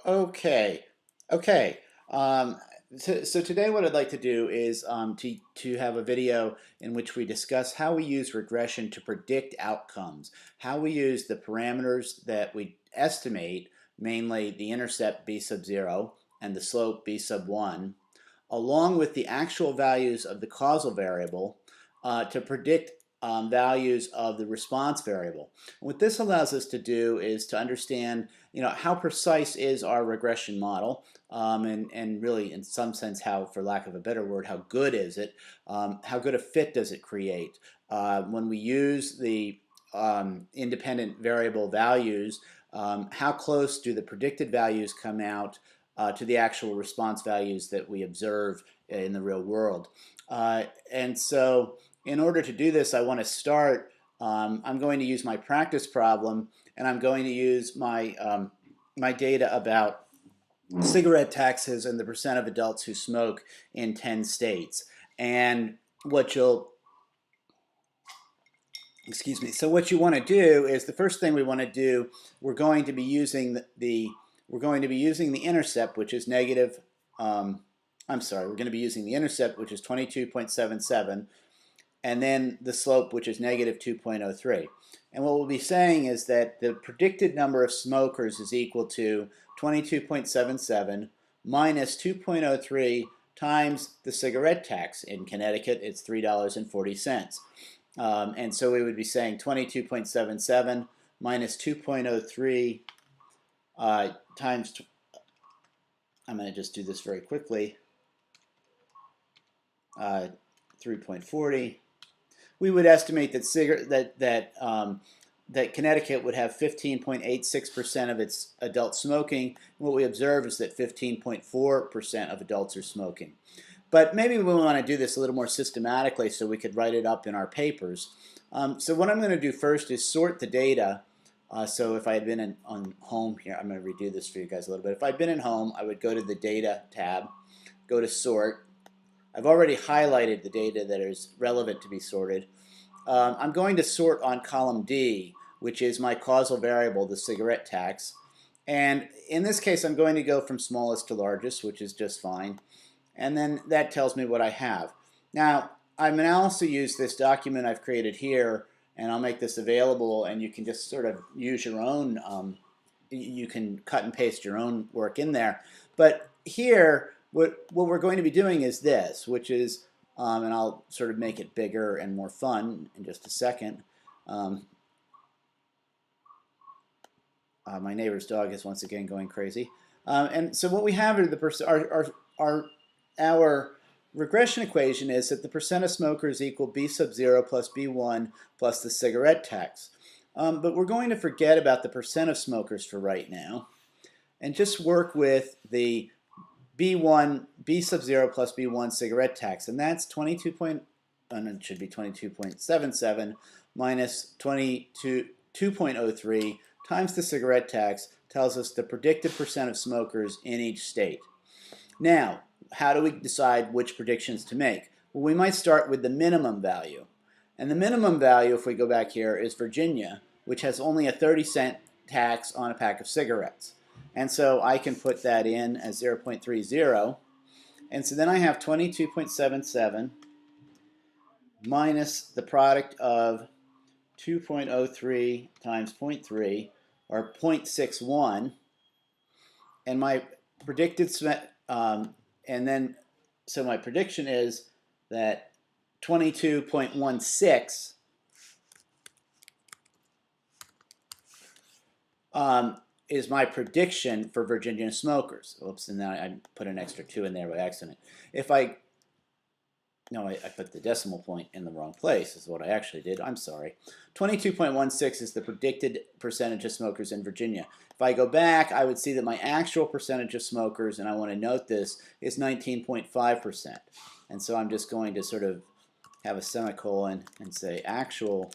Okay, okay. Um, so today what I'd like to do is to have a video in which we discuss how we use regression to predict outcomes, how we use the parameters that we estimate, mainly the intercept b sub 0 and the slope b sub 1, along with the actual values of the causal variable to predict values of the response variable. And what this allows us to do is to understand, how precise is our regression model, and really, in some sense, how, for lack of a better word, how good is it? How good a fit does it create? When we use the independent variable values, how close do the predicted values come out to the actual response values that we observe in the real world? And so in order to do this, I want to start, I'm going to use my practice problem, and I'm going to use my data about cigarette taxes and the percent of adults who smoke in 10 states. And what you'll, excuse me, so what you want to do is, the first thing we want to do, we're going to be using we're going to be using the intercept, which is negative, I'm sorry, we're going to be using the intercept, which is 22.77, and then the slope, which is negative 2.03. And what we'll be saying is that the predicted number of smokers is equal to 22.77 minus 2.03 times the cigarette tax. In Connecticut, it's $3.40. And so we would be saying 22.77 minus 2.03 times, I'm going to just do this very quickly, 3.40. We would estimate that Connecticut would have 15.86% of its adult smoking. What we observe is that 15.4% of adults are smoking. But maybe we want to do this a little more systematically so we could write it up in our papers. So what I'm going to do first is sort the data. So if I had been on home here, I'm going to redo this for you guys a little bit. If I'd been in home, I would go to the Data tab, go to Sort. I've already highlighted the data that is relevant to be sorted. I'm going to sort on column D, which is my causal variable, the cigarette tax. And in this case, I'm going to go from smallest to largest, which is just fine. And then that tells me what I have. Now, I'm going to also use this document I've created here, and I'll make this available, and you can just sort of use your own, you can cut and paste your own work in there. But here, what we're going to be doing is this, which is, and I'll sort of make it bigger and more fun in just a second. My neighbor's dog is once again going crazy. And so what we have are our regression equation is that the percent of smokers equal b sub 0 plus b1 plus the cigarette tax. But we're going to forget about the percent of smokers for right now and just work with the b sub 0 plus b1 cigarette tax, and that's 22 point, it should be 22.77 minus 2.03 times the cigarette tax tells us the predicted percent of smokers in each state. Now, how do we decide which predictions to make? Well, we might start with the minimum value. And the minimum value, if we go back here, is Virginia, which has only a 30-cent tax on a pack of cigarettes. And so I can put that in as 0.30. And so then I have 22.77 minus the product of 2.03 times 0.3, or 0.61. And my predicted, and then, so my prediction is that 22.16 is my prediction for Virginia smokers. Oops, and then I put an extra 2 in there by accident. If I put the decimal point in the wrong place, is what I actually did. I'm sorry. 22.16 is the predicted percentage of smokers in Virginia. If I go back, I would see that my actual percentage of smokers, and I want to note this, is 19.5%. And so I'm just going to sort of have a semicolon and say actual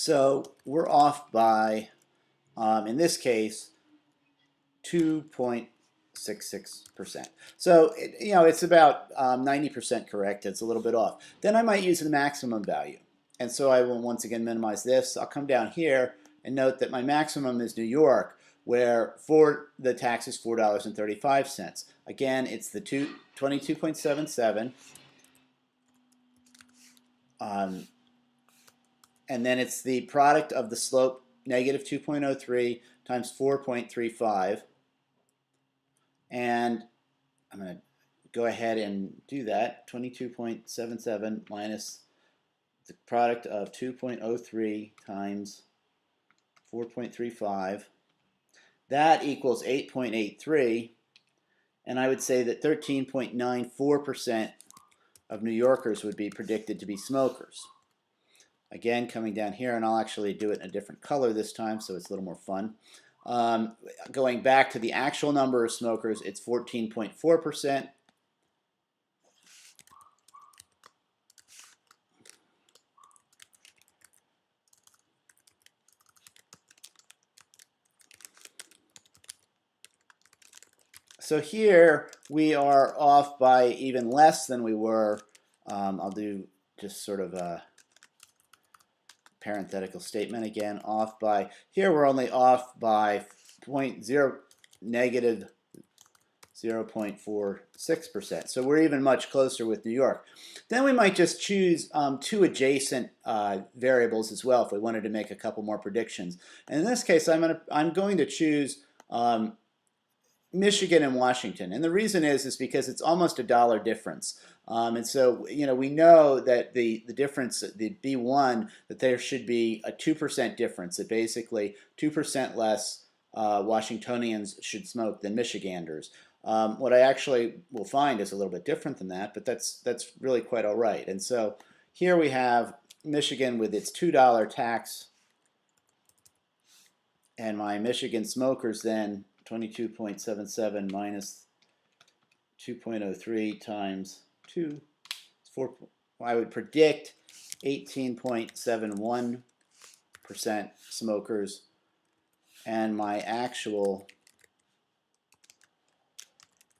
So we're off by, in this case, 2.7 0.66%. So it's about 90% correct. It's a little bit off. Then I might use the maximum value. And so I will once again minimize this. I'll come down here and note that my maximum is New York, where for the tax is $4.35. Again, it's the 22.77. And then it's the product of the slope negative 2.03 times 4.35. And I'm going to go ahead and do that. 22.77 minus the product of 2.03 times 4.35. That equals 8.83. And I would say that 13.94% of New Yorkers would be predicted to be smokers. Again, coming down here, and I'll actually do it in a different color this time so it's a little more fun. Going back to the actual number of smokers, it's 14.4%. So here we are off by even less than we were. I'll do just sort of a parenthetical statement again. Off by, here we're only off by negative 0.46%. So we're even much closer with New York. Then we might just choose two adjacent variables as well if we wanted to make a couple more predictions. And in this case, I'm going to choose Michigan and Washington, and the reason is because it's almost $1 difference, and so we know that the difference, the B1, that there should be a 2% difference. That basically 2% less Washingtonians should smoke than Michiganders. What I actually will find is a little bit different than that, but that's really quite all right. And so here we have Michigan with its $2 tax, and my Michigan smokers then 22.77 minus 2.03 times 2 is 4. I would predict 18.71% smokers, and my actual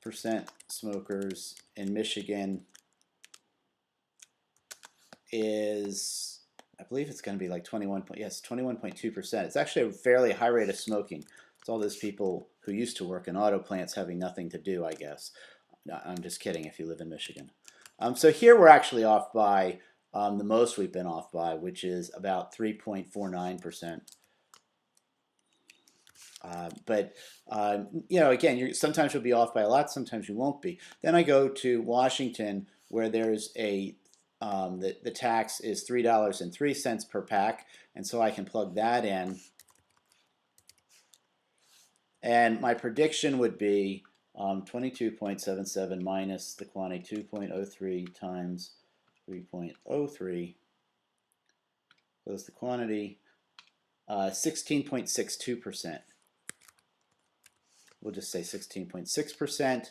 percent smokers in Michigan is, I believe it's going to be like 21.2%. It's actually a fairly high rate of smoking. It's all those people who used to work in auto plants having nothing to do, I guess. No, I'm just kidding if you live in Michigan. So here we're actually off by the most we've been off by, which is about 3.49%. But again, sometimes you'll be off by a lot, sometimes you won't be. Then I go to Washington, where there's the tax is $3.03 per pack, and so I can plug that in. And my prediction would be 22.77 minus the quantity 2.03 times 3.03. Goes the quantity 16.62%. We'll just say 16.6%.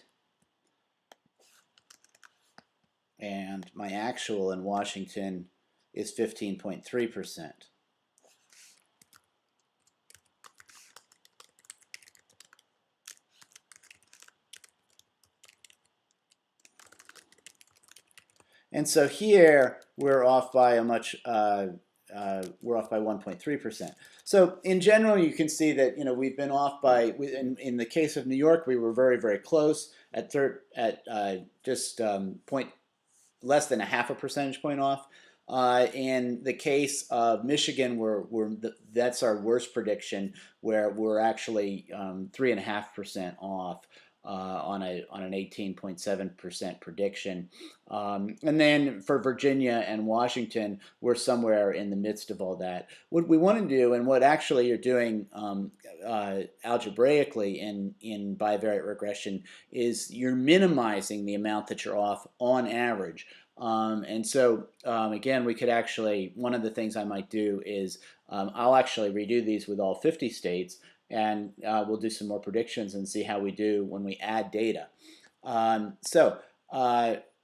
And my actual in Washington is 15.3%. And so here we're off by a much we're off by 1.3%. So in general, you can see that we've been off by, in the case of New York, we were very, very close at just less than a half a percentage point off. In the case of Michigan, that's our worst prediction, where we're actually 3.5% off on an 18.7% prediction. And then for Virginia and Washington, we're somewhere in the midst of all that. What we want to do, and what actually you're doing algebraically in bivariate regression, is you're minimizing the amount that you're off on average. And so again, we could actually, one of the things I might do is I'll actually redo these with all 50 states, and we'll do some more predictions and see how we do when we add data.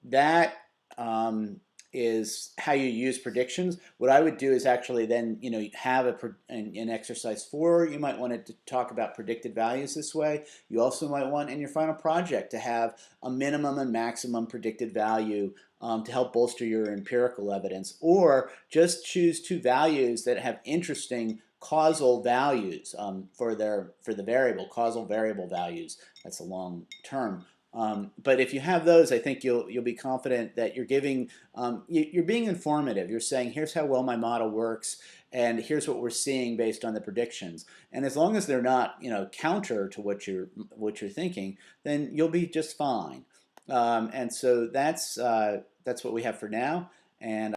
That is how you use predictions. What I would do is actually then have an exercise 4. You might want to talk about predicted values this way. You also might want in your final project to have a minimum and maximum predicted value to help bolster your empirical evidence, or just choose 2 values that have interesting causal values for the variable, causal variable values. That's a long term. But if you have those, I think you'll be confident that you're you're being informative. You're saying, here's how well my model works, and here's what we're seeing based on the predictions. And as long as they're not counter to what you're thinking, then you'll be just fine. And so that's what we have for now. And